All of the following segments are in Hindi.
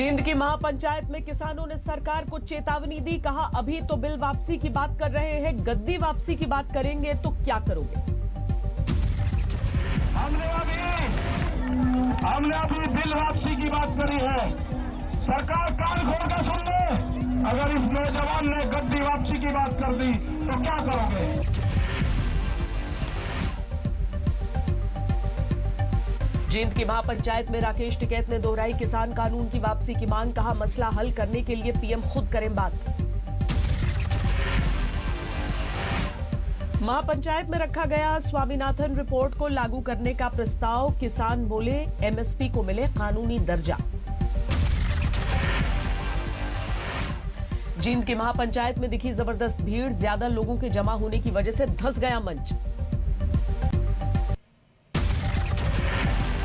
जींद की महापंचायत में किसानों ने सरकार को चेतावनी दी। कहा, अभी तो बिल वापसी की बात कर रहे हैं, गद्दी वापसी की बात करेंगे तो क्या करोगे? हमने अभी बिल वापसी की बात करी है। सरकार कान खोल कर सुन ले। अगर इस नौजवान ने गद्दी वापसी की बात कर दी तो क्या करोगे? जींद की महापंचायत में राकेश टिकैत ने दोहराई किसान कानून की वापसी की मांग। कहा, मसला हल करने के लिए पीएम खुद करें बात। महापंचायत में रखा गया स्वामीनाथन रिपोर्ट को लागू करने का प्रस्ताव। किसान बोले, एमएसपी को मिले कानूनी दर्जा। जींद की महापंचायत में दिखी जबरदस्त भीड़। ज्यादा लोगों के जमा होने की वजह से धंस गया मंच।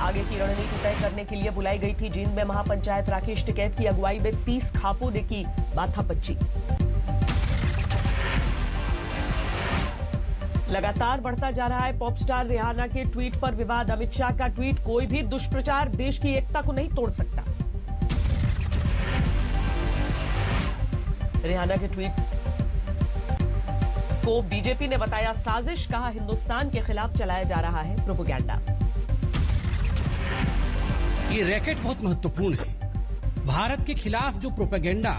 आगे की रणनीति तय करने के लिए बुलाई गई थी जींद में महापंचायत। राकेश टिकैत की अगुवाई में 30 खापों ने की माथापच्ची। लगातार बढ़ता जा रहा है पॉप स्टार रिहाना के ट्वीट पर विवाद। अमित शाह का ट्वीट, कोई भी दुष्प्रचार देश की एकता को नहीं तोड़ सकता। रिहाना के ट्वीट को बीजेपी ने बताया साजिश। कहा, हिंदुस्तान के खिलाफ चलाया जा रहा है प्रोपेगेंडा। ये रैकेट बहुत महत्वपूर्ण है। भारत के खिलाफ जो प्रोपेगेंडा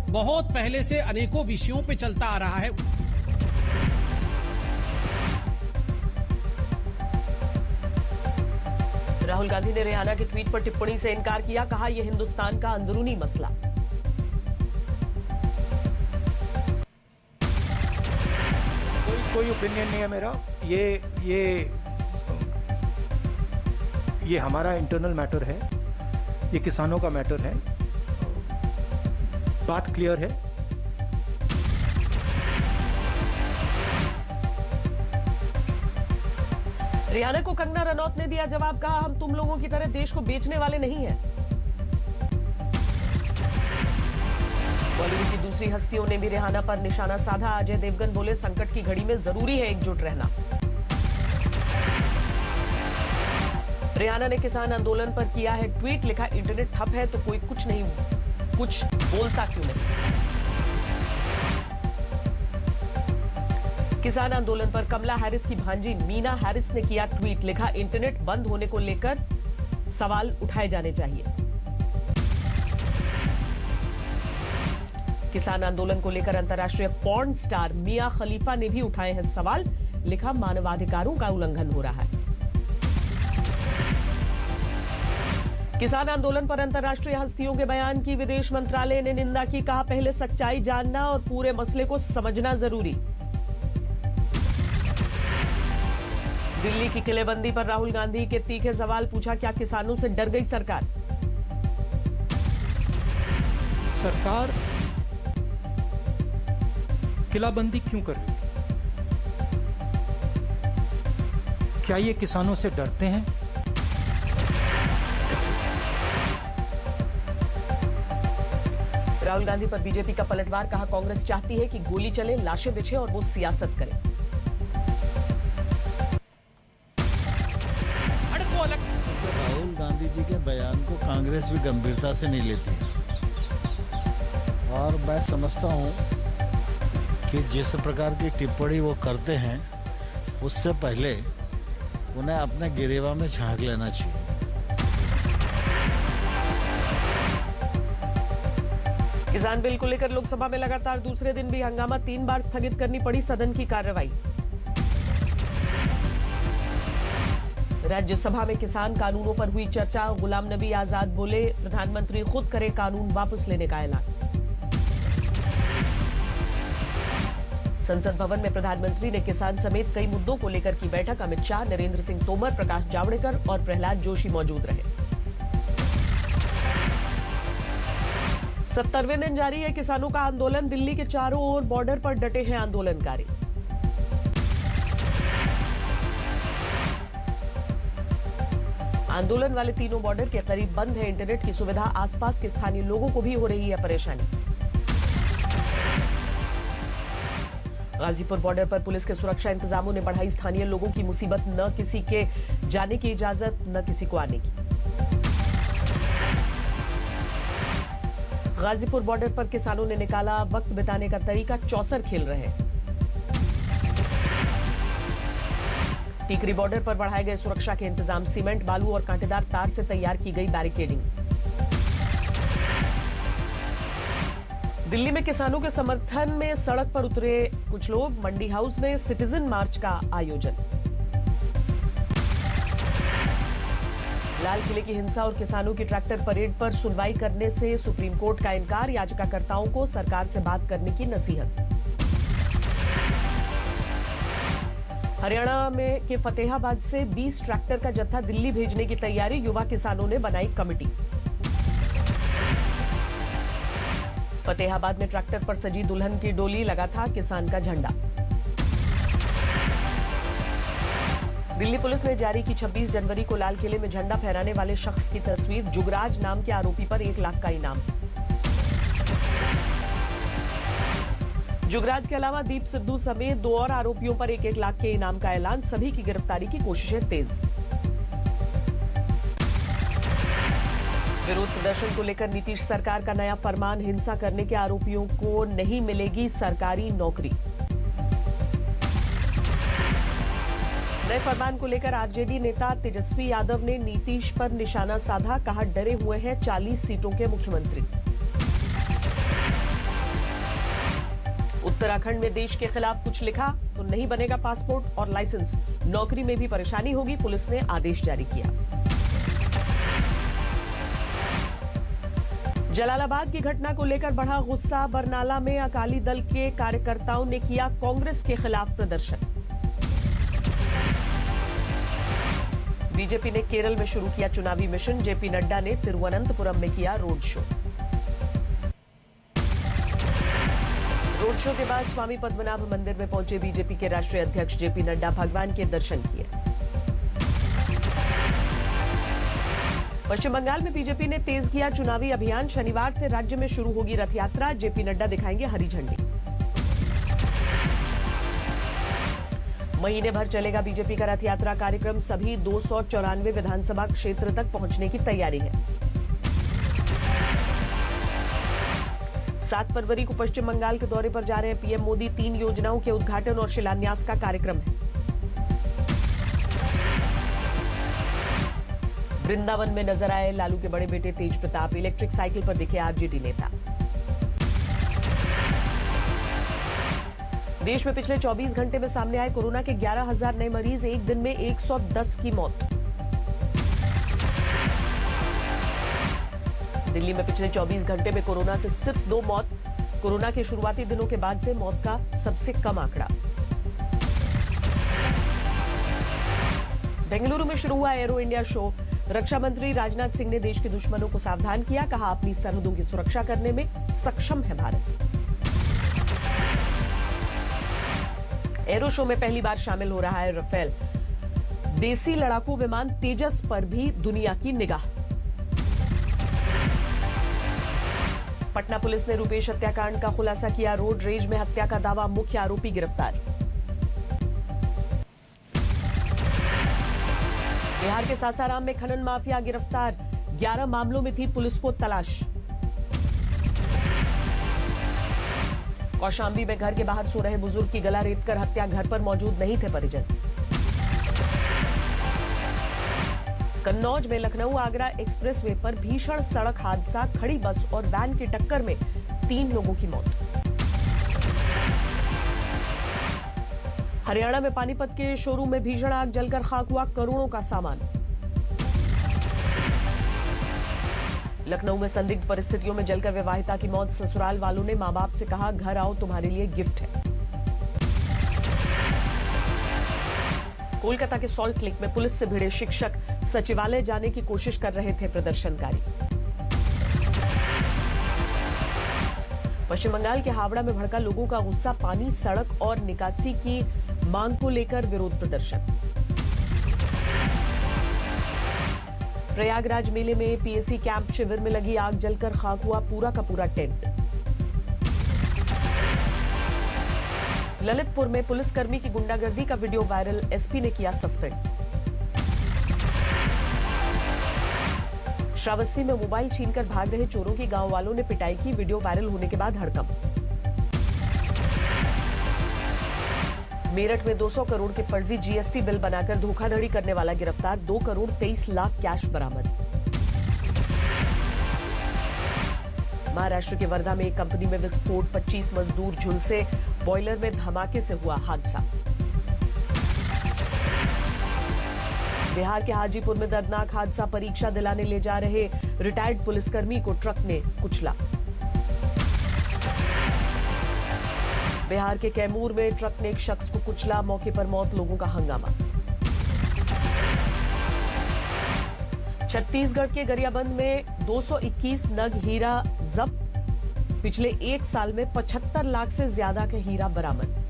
बहुत पहले से अनेकों विषयों पे चलता आ रहा है। राहुल गांधी ने रिहाना के ट्वीट पर टिप्पणी से इनकार किया। कहा, यह हिंदुस्तान का अंदरूनी मसला। कोई ओपिनियन नहीं है मेरा। ये हमारा इंटरनल मैटर है, ये किसानों का मैटर है। बात क्लियर है। रिहाना को कंगना रनौत ने दिया जवाब। कहा, हम तुम लोगों की तरह देश को बेचने वाले नहीं हैं। बॉलीवुड की दूसरी हस्तियों ने भी रिहाना पर निशाना साधा। अजय देवगन बोले, संकट की घड़ी में जरूरी है एकजुट रहना। रिहाना ने किसान आंदोलन पर किया है ट्वीट। लिखा, इंटरनेट ठप है तो कोई कुछ बोलता क्यों नहीं। किसान आंदोलन पर कमला हैरिस की भांजी मीना हैरिस ने किया ट्वीट। लिखा, इंटरनेट बंद होने को लेकर सवाल उठाए जाने चाहिए। किसान आंदोलन को लेकर अंतर्राष्ट्रीय पॉर्न स्टार मिया खलीफा ने भी उठाए हैं सवाल। लिखा, मानवाधिकारों का उल्लंघन हो रहा है। किसान आंदोलन पर अंतर्राष्ट्रीय हस्तियों के बयान की विदेश मंत्रालय ने निंदा की। कहा, पहले सच्चाई जानना और पूरे मसले को समझना जरूरी। दिल्ली की किलेबंदी पर राहुल गांधी के तीखे सवाल। पूछा, क्या किसानों से डर गई सरकार? सरकार किलाबंदी क्यों कर रही है? क्या ये किसानों से डरते हैं? राहुल गांधी पर बीजेपी का पलटवार। कहा, कांग्रेस चाहती है कि गोली चले, लाशें बिछे और वो सियासत करे। राहुल गांधी जी के बयान को कांग्रेस भी गंभीरता से नहीं लेती और मैं समझता हूं कि जिस प्रकार की टिप्पणी वो करते हैं उससे पहले उन्हें अपने गिरेवा में झांक लेना चाहिए। किसान बिल को लेकर लोकसभा में लगातार दूसरे दिन भी हंगामा। 3 बार स्थगित करनी पड़ी सदन की कार्रवाई। राज्यसभा में किसान कानूनों पर हुई चर्चा। गुलाम नबी आजाद बोले, प्रधानमंत्री खुद करे कानून वापस लेने का ऐलान। संसद भवन में प्रधानमंत्री ने किसान समेत कई मुद्दों को लेकर की बैठक। अमित शाह, नरेंद्र सिंह तोमर, प्रकाश जावड़ेकर और प्रहलाद जोशी मौजूद रहे। 70वें दिन जारी है किसानों का आंदोलन। दिल्ली के चारों ओर बॉर्डर पर डटे हैं आंदोलनकारी। आंदोलन वाले तीनों बॉर्डर के करीब बंद है इंटरनेट की सुविधा। आसपास के स्थानीय लोगों को भी हो रही है परेशानी। गाजीपुर बॉर्डर पर पुलिस के सुरक्षा इंतजामों ने बढ़ाई स्थानीय लोगों की मुसीबत। न किसी के जाने की इजाजत, न किसी को आने की। गाजीपुर बॉर्डर पर किसानों ने निकाला वक्त बिताने का तरीका, चौसर खेल रहे हैं। टीकरी बॉर्डर पर बढ़ाए गए सुरक्षा के इंतजाम, सीमेंट, बालू और कांटेदार तार से तैयार की गई बैरिकेडिंग। दिल्ली में किसानों के समर्थन में सड़क पर उतरे कुछ लोग, मंडी हाउस में सिटीजन मार्च का आयोजन। लाल किले की हिंसा और किसानों की ट्रैक्टर परेड पर सुनवाई करने से सुप्रीम कोर्ट का इनकार, याचिकाकर्ताओं को सरकार से बात करने की नसीहत। हरियाणा में के फतेहाबाद से 20 ट्रैक्टर का जत्था दिल्ली भेजने की तैयारी, युवा किसानों ने बनाई कमेटी। फतेहाबाद में ट्रैक्टर पर सजी दुल्हन की डोली, लगा था किसान का झंडा। दिल्ली पुलिस ने जारी की 26 जनवरी को लाल किले में झंडा फहराने वाले शख्स की तस्वीर, जुगराज नाम के आरोपी पर 1 लाख का इनाम। जुगराज के अलावा दीप सिद्धू समेत 2 और आरोपियों पर 1-1 लाख के इनाम का ऐलान, सभी की गिरफ्तारी की कोशिशें तेज। विरोध प्रदर्शन को लेकर नीतीश सरकार का नया फरमान, हिंसा करने के आरोपियों को नहीं मिलेगी सरकारी नौकरी। नए फरमान को लेकर आरजेडी नेता तेजस्वी यादव ने नीतीश पर निशाना साधा, कहा डरे हुए हैं 40 सीटों के मुख्यमंत्री। उत्तराखंड में देश के खिलाफ कुछ लिखा तो नहीं बनेगा पासपोर्ट और लाइसेंस, नौकरी में भी परेशानी होगी, पुलिस ने आदेश जारी किया। जलालाबाद की घटना को लेकर बढ़ा गुस्सा, बरनाला में अकाली दल के कार्यकर्ताओं ने किया कांग्रेस के खिलाफ प्रदर्शन। बीजेपी ने केरल में शुरू किया चुनावी मिशन, जेपी नड्डा ने तिरुवनंतपुरम में किया रोड शो। रोड शो के बाद स्वामी पद्मनाभ मंदिर में पहुंचे बीजेपी के राष्ट्रीय अध्यक्ष जेपी नड्डा, भगवान के दर्शन किए। पश्चिम बंगाल में बीजेपी ने तेज किया चुनावी अभियान, शनिवार से राज्य में शुरू होगी रथ यात्रा, जेपी नड्डा दिखाएंगे हरी झंडी। महीने भर चलेगा बीजेपी का रथ यात्रा कार्यक्रम, सभी 294 विधानसभा क्षेत्र तक पहुंचने की तैयारी है। 7 फरवरी को पश्चिम बंगाल के दौरे पर जा रहे हैं पीएम मोदी, 3 योजनाओं के उद्घाटन और शिलान्यास का कार्यक्रम है। वृंदावन में नजर आए लालू के बड़े बेटे तेज प्रताप, इलेक्ट्रिक साइकिल पर दिखे आरजेडी नेता। देश में पिछले 24 घंटे में सामने आए कोरोना के 11,000 नए मरीज, एक दिन में 110 की मौत। दिल्ली में पिछले 24 घंटे में कोरोना से सिर्फ 2 मौत, कोरोना के शुरुआती दिनों के बाद से मौत का सबसे कम आंकड़ा। बेंगलुरु में शुरू हुआ एरो इंडिया शो, रक्षा मंत्री राजनाथ सिंह ने देश के दुश्मनों को सावधान किया, कहा अपनी सरहदों की सुरक्षा करने में सक्षम है भारत। एरो शो में पहली बार शामिल हो रहा है राफेल, देसी लड़ाकू विमान तेजस पर भी दुनिया की निगाह। पटना पुलिस ने रुपेश हत्याकांड का खुलासा किया, रोड रेज में हत्या का दावा, मुख्य आरोपी गिरफ्तार। बिहार के सासाराम में खनन माफिया गिरफ्तार, 11 मामलों में थी पुलिस को तलाश। कौशाम्बी में घर के बाहर सो रहे बुजुर्ग की गला रेतकर हत्या, घर पर मौजूद नहीं थे परिजन। कन्नौज में लखनऊ आगरा एक्सप्रेसवे पर भीषण सड़क हादसा, खड़ी बस और वैन की टक्कर में 3 लोगों की मौत। हरियाणा में पानीपत के शोरूम में भीषण आग, जलकर खाक हुआ करोड़ों का सामान। लखनऊ में संदिग्ध परिस्थितियों में जलकर विवाहिता की मौत, ससुराल वालों ने मां बाप से कहा घर आओ तुम्हारे लिए गिफ्ट है। कोलकाता के सॉल्ट लेक में पुलिस से भिड़े शिक्षक, सचिवालय जाने की कोशिश कर रहे थे प्रदर्शनकारी। पश्चिम बंगाल के हावड़ा में भड़का लोगों का गुस्सा, पानी, सड़क और निकासी की मांग को लेकर विरोध प्रदर्शन। प्रयागराज मेले में पीएसी कैंप शिविर में लगी आग, जलकर खाक हुआ पूरा का पूरा टेंट। ललितपुर में पुलिसकर्मी की गुंडागर्दी का वीडियो वायरल, एसपी ने किया सस्पेंड। श्रावस्ती में मोबाइल छीनकर भाग रहे चोरों की गांव वालों ने पिटाई की, वीडियो वायरल होने के बाद हड़कंप। मेरठ में 200 करोड़ के फर्जी जीएसटी बिल बनाकर धोखाधड़ी करने वाला गिरफ्तार, 2 करोड़ 23 लाख कैश बरामद। महाराष्ट्र के वर्धा में एक कंपनी में विस्फोट, 25 मजदूर झुलसे, बॉयलर में धमाके से हुआ हादसा। बिहार के हाजीपुर में दर्दनाक हादसा, परीक्षा दिलाने ले जा रहे रिटायर्ड पुलिसकर्मी को ट्रक ने कुचला। बिहार के कैमूर में ट्रक ने एक शख्स को कुचला, मौके पर मौत, लोगों का हंगामा। छत्तीसगढ़ के गरियाबंद में 221 नग हीरा जब्त, पिछले 1 साल में 75 लाख से ज्यादा का हीरा बरामद।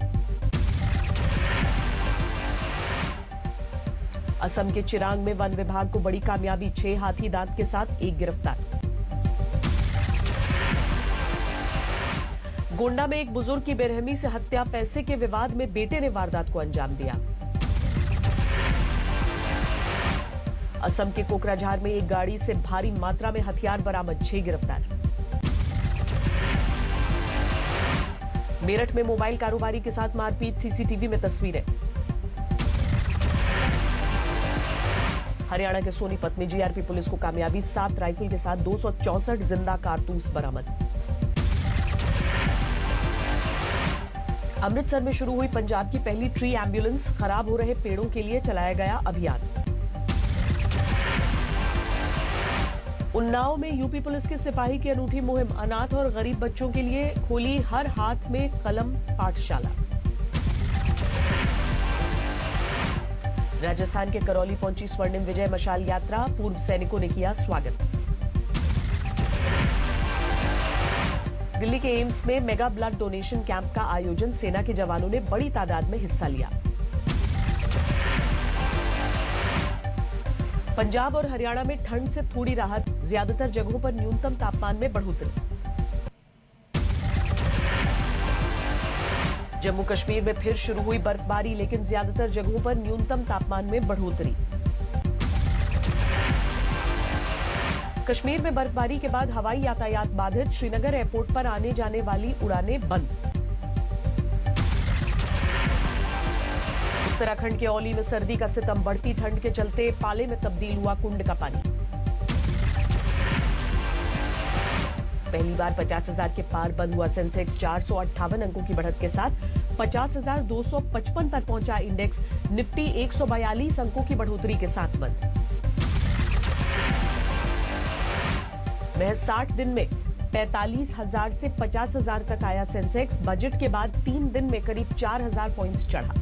असम के चिरांग में वन विभाग को बड़ी कामयाबी, 6 हाथी दांत के साथ एक गिरफ्तार। गोंडा में एक बुजुर्ग की बेरहमी से हत्या, पैसे के विवाद में बेटे ने वारदात को अंजाम दिया। असम के कोकराझार में एक गाड़ी से भारी मात्रा में हथियार बरामद, 6 गिरफ्तार। मेरठ में मोबाइल कारोबारी के साथ मारपीट, सीसीटीवी में तस्वीरें। हरियाणा के सोनीपत में जीआरपी पुलिस को कामयाबी, 7 राइफल के साथ 264 जिंदा कारतूस बरामद। अमृतसर में शुरू हुई पंजाब की पहली ट्री एम्बुलेंस, खराब हो रहे पेड़ों के लिए चलाया गया अभियान। उन्नाव में यूपी पुलिस के सिपाही की अनूठी मुहिम, अनाथ और गरीब बच्चों के लिए खोली हर हाथ में कलम पाठशाला। राजस्थान के करौली पहुंची स्वर्णिम विजय मशाल यात्रा, पूर्व सैनिकों ने किया स्वागत। दिल्ली के एम्स में मेगा ब्लड डोनेशन कैंप का आयोजन, सेना के जवानों ने बड़ी तादाद में हिस्सा लिया। पंजाब और हरियाणा में ठंड से थोड़ी राहत, ज्यादातर जगहों पर न्यूनतम तापमान में बढ़ोतरी। जम्मू कश्मीर में फिर शुरू हुई बर्फबारी, लेकिन ज्यादातर जगहों पर न्यूनतम तापमान में बढ़ोतरी। कश्मीर में बर्फबारी के बाद हवाई यातायात बाधित, श्रीनगर एयरपोर्ट पर आने जाने वाली उड़ानें बंद। उत्तराखंड के औली में सर्दी का सितम, बढ़ती ठंड के चलते पाले में तब्दील हुआ कुंड का पानी। पहली बार 50,000 के पार बंद हुआ सेंसेक्स, 458 अंकों की बढ़त के साथ 50,255 पर पहुंचा इंडेक्स। निफ्टी 142 अंकों की बढ़ोतरी के साथ बंद। महज 60 दिन में 45,000 से 50,000 तक आया सेंसेक्स, बजट के बाद 3 दिन में करीब 4,000 पॉइंट्स चढ़ा।